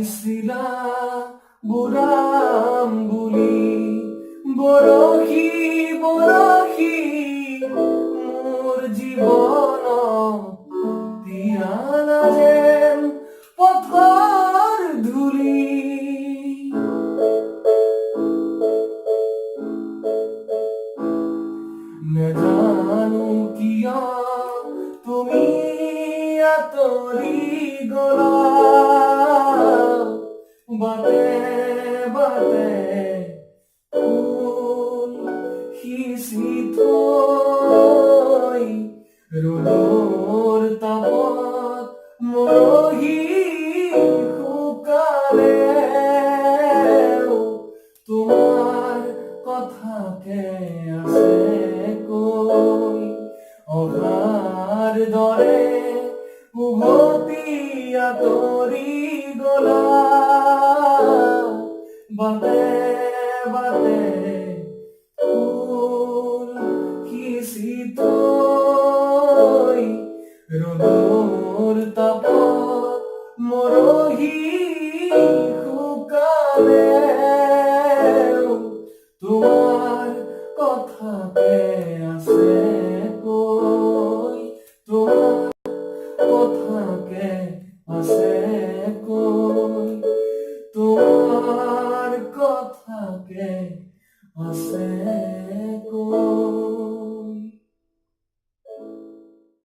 শিলা বুঢ়াম বুলি বৰশী বৰশী মোৰ জীৱনত তিয়ালা যেন পথৰ ধূলি নেজানো কিয় তুমি আঁতৰি গলা বাটে বাটে ফুল সিঁচি থৈ ৰ'দৰ তাপত মৰহি শুকালে তোমাৰ কথাকে আছে কৈ অহাৰ দৰে উভতি আঁতৰি গলা বাটে বাটে ফুল সিঁচি থৈ ৰ'দৰ তাপত